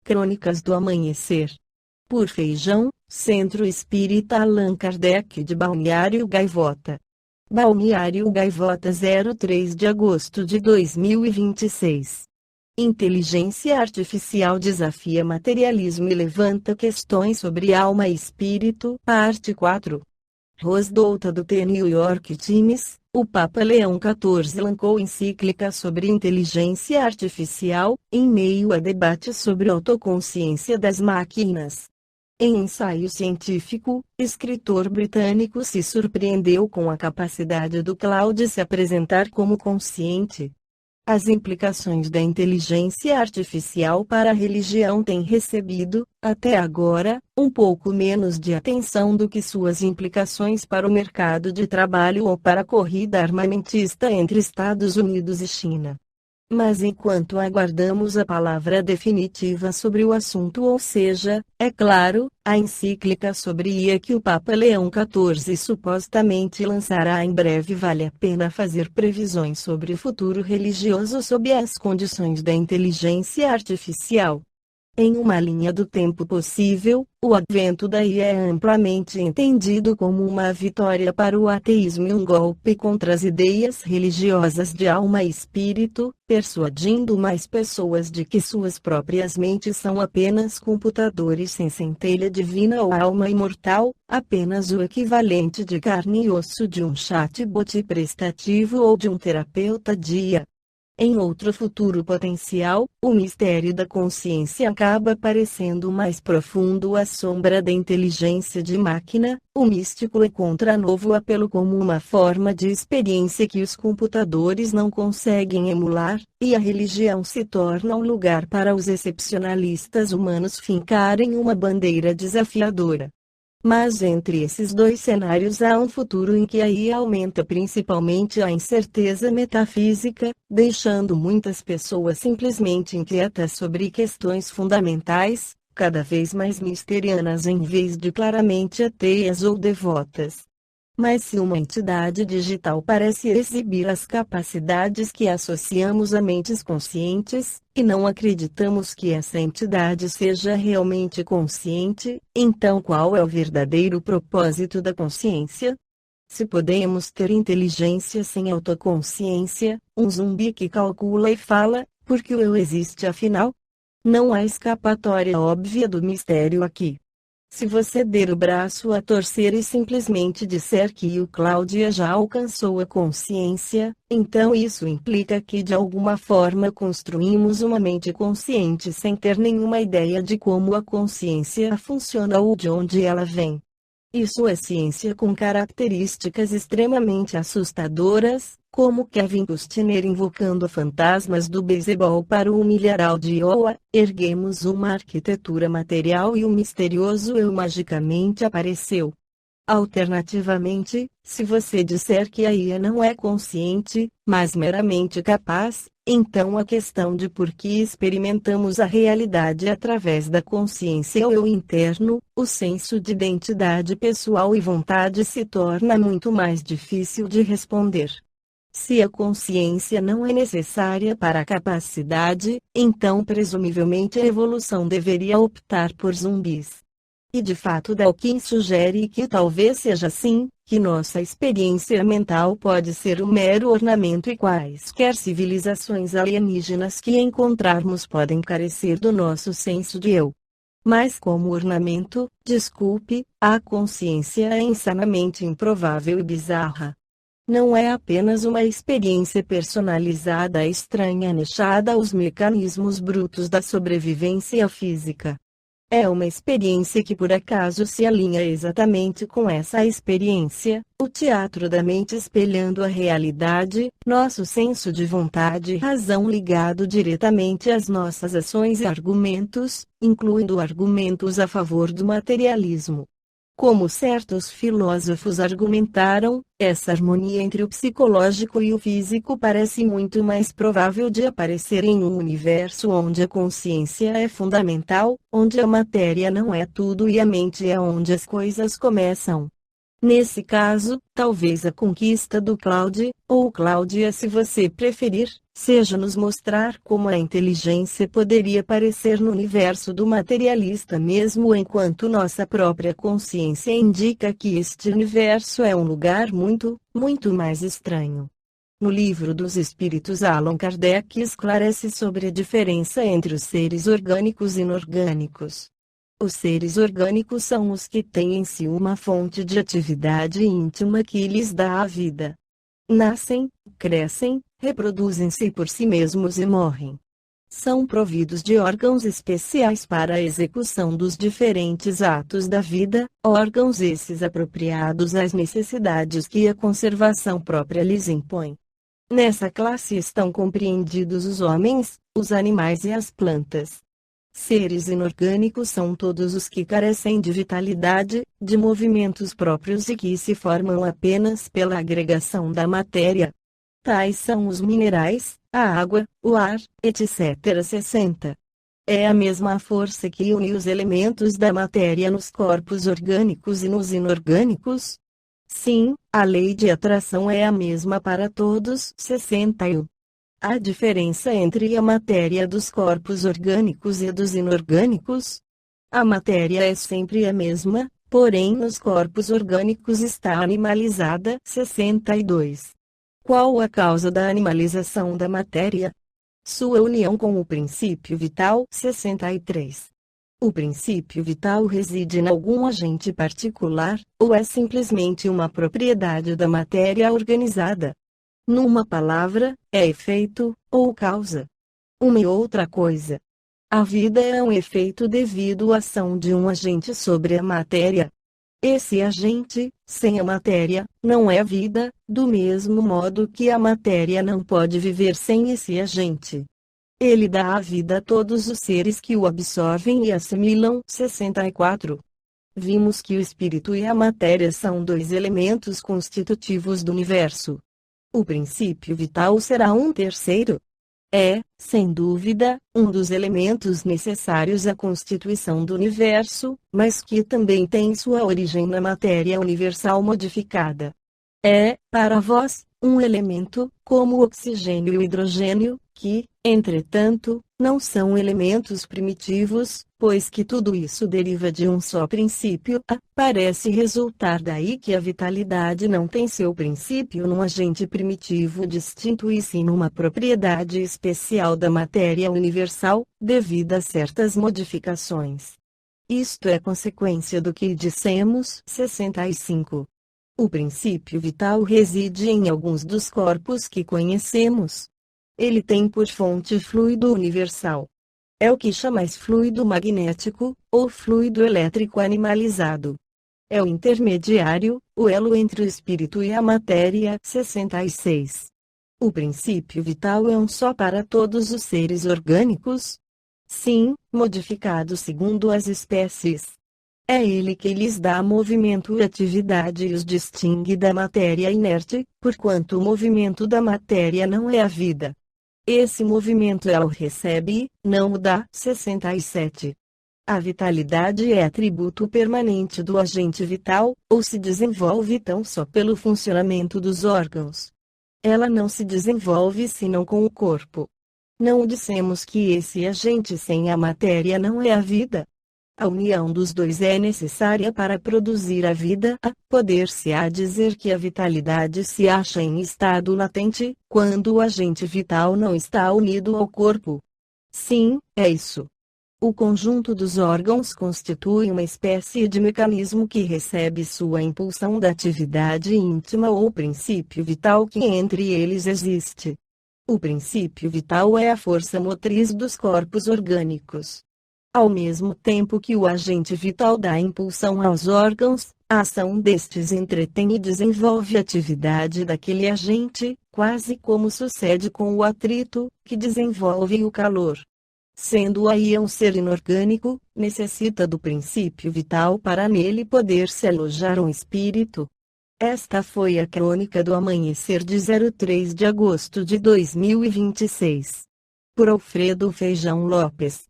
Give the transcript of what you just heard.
Crônicas do Amanhecer. Por Feijão, Centro Espírita Allan Kardec de Balneário Gaivota. Balneário Gaivota, 03 de agosto de 2026. Inteligência artificial desafia materialismo e levanta questões sobre alma e espírito. Parte 4. Rose Douta do The New York Times, o Papa Leão XIV lançou encíclica sobre inteligência artificial, em meio a debate sobre a autoconsciência das máquinas. Em ensaio científico, escritor britânico se surpreendeu com a capacidade do Cloud de se apresentar como consciente. As implicações da inteligência artificial para a religião têm recebido, até agora, um pouco menos de atenção do que suas implicações para o mercado de trabalho ou para a corrida armamentista entre Estados Unidos e China. Mas enquanto aguardamos a palavra definitiva sobre o assunto, ou seja, é claro, a encíclica sobre IA que o Papa Leão XIV supostamente lançará em breve, vale a pena fazer previsões sobre o futuro religioso sob as condições da inteligência artificial. Em uma linha do tempo possível, o advento da IA é amplamente entendido como uma vitória para o ateísmo e um golpe contra as ideias religiosas de alma e espírito, persuadindo mais pessoas de que suas próprias mentes são apenas computadores sem centelha divina ou alma imortal, apenas o equivalente de carne e osso de um chatbot prestativo ou de um terapeuta de IA. Em outro futuro potencial, o mistério da consciência acaba parecendo mais profundo à sombra da inteligência de máquina. O místico encontra novo apelo como uma forma de experiência que os computadores não conseguem emular, e a religião se torna um lugar para os excepcionalistas humanos fincarem uma bandeira desafiadora. Mas entre esses dois cenários há um futuro em que a IA aumenta principalmente a incerteza metafísica, deixando muitas pessoas simplesmente inquietas sobre questões fundamentais, cada vez mais misterianas em vez de claramente ateias ou devotas. Mas se uma entidade digital parece exibir as capacidades que associamos a mentes conscientes, e não acreditamos que essa entidade seja realmente consciente, então qual é o verdadeiro propósito da consciência? Se podemos ter inteligência sem autoconsciência, um zumbi que calcula e fala, porque o eu existe afinal? Não há escapatória óbvia do mistério aqui. Se você der o braço a torcer e simplesmente disser que o Cláudia já alcançou a consciência, então isso implica que de alguma forma construímos uma mente consciente sem ter nenhuma ideia de como a consciência funciona ou de onde ela vem. Isso é ciência com características extremamente assustadoras, como Kevin Costner invocando fantasmas do beisebol para o milharal de Iowa. Erguemos uma arquitetura material e o misterioso eu magicamente apareceu. Alternativamente, se você disser que a IA não é consciente, mas meramente capaz, então a questão de por que experimentamos a realidade através da consciência ou eu interno, o senso de identidade pessoal e vontade se torna muito mais difícil de responder. Se a consciência não é necessária para a capacidade, então presumivelmente a evolução deveria optar por zumbis. E de fato Dawkins sugere que talvez seja assim, que nossa experiência mental pode ser um mero ornamento e quaisquer civilizações alienígenas que encontrarmos podem carecer do nosso senso de eu. Mas como ornamento, desculpe, a consciência é insanamente improvável e bizarra. Não é apenas uma experiência personalizada estranha anexada aos mecanismos brutos da sobrevivência física. É uma experiência que por acaso se alinha exatamente com essa experiência, o teatro da mente espelhando a realidade, nosso senso de vontade e razão ligado diretamente às nossas ações e argumentos, incluindo argumentos a favor do materialismo. Como certos filósofos argumentaram, essa harmonia entre o psicológico e o físico parece muito mais provável de aparecer em um universo onde a consciência é fundamental, onde a matéria não é tudo e a mente é onde as coisas começam. Nesse caso, talvez a conquista do Cláudio, ou Cláudia se você preferir, seja nos mostrar como a inteligência poderia aparecer no universo do materialista mesmo enquanto nossa própria consciência indica que este universo é um lugar muito, muito mais estranho. No Livro dos Espíritos, Allan Kardec esclarece sobre a diferença entre os seres orgânicos e inorgânicos. Os seres orgânicos são os que têm em si uma fonte de atividade íntima que lhes dá a vida. Nascem, crescem, reproduzem-se por si mesmos e morrem. São providos de órgãos especiais para a execução dos diferentes atos da vida, órgãos esses apropriados às necessidades que a conservação própria lhes impõe. Nessa classe estão compreendidos os homens, os animais e as plantas. Seres inorgânicos são todos os que carecem de vitalidade, de movimentos próprios e que se formam apenas pela agregação da matéria. Tais são os minerais, a água, o ar, etc. 60. É a mesma força que une os elementos da matéria nos corpos orgânicos e nos inorgânicos? Sim, a lei de atração é a mesma para todos. 61. Há diferença entre a matéria dos corpos orgânicos e dos inorgânicos? A matéria é sempre a mesma, porém nos corpos orgânicos está animalizada. 62. Qual a causa da animalização da matéria? Sua união com o princípio vital. 63. O princípio vital reside em algum agente particular, ou é simplesmente uma propriedade da matéria organizada? Numa palavra, é efeito, ou causa. Uma e outra coisa. A vida é um efeito devido à ação de um agente sobre a matéria. Esse agente, sem a matéria, não é vida, do mesmo modo que a matéria não pode viver sem esse agente. Ele dá a vida a todos os seres que o absorvem e assimilam. 64. Vimos que o espírito e a matéria são dois elementos constitutivos do universo. O princípio vital será um terceiro. É, sem dúvida, um dos elementos necessários à constituição do universo, mas que também tem sua origem na matéria universal modificada. É, para vós, um elemento, como o oxigênio e o hidrogênio, que, entretanto, não são elementos primitivos, pois que tudo isso deriva de um só princípio. Parece resultar daí que a vitalidade não tem seu princípio num agente primitivo distinto e sim numa propriedade especial da matéria universal, devido a certas modificações. Isto é consequência do que dissemos. 65. O princípio vital reside em alguns dos corpos que conhecemos. Ele tem por fonte fluido universal. É o que chamais fluido magnético, ou fluido elétrico animalizado. É o intermediário, o elo entre o espírito e a matéria. 66. O princípio vital é um só para todos os seres orgânicos? Sim, modificado segundo as espécies. É ele que lhes dá movimento e atividade e os distingue da matéria inerte, porquanto o movimento da matéria não é a vida. Esse movimento ela o recebe, não o dá. 67. A vitalidade é atributo permanente do agente vital, ou se desenvolve tão só pelo funcionamento dos órgãos. Ela não se desenvolve senão com o corpo. Não dissemos que esse agente sem a matéria não é a vida? A união dos dois é necessária para produzir a vida. Poder-se-á dizer que a vitalidade se acha em estado latente, quando o agente vital não está unido ao corpo. Sim, é isso. O conjunto dos órgãos constitui uma espécie de mecanismo que recebe sua impulsão da atividade íntima ou princípio vital que entre eles existe. O princípio vital é a força motriz dos corpos orgânicos. Ao mesmo tempo que o agente vital dá impulsão aos órgãos, a ação destes entretém e desenvolve a atividade daquele agente, quase como sucede com o atrito, que desenvolve o calor. Sendo aí um ser inorgânico, necessita do princípio vital para nele poder se alojar um espírito. Esta foi a crônica do amanhecer de 03 de agosto de 2026. Por Alfredo Feijão Lopes.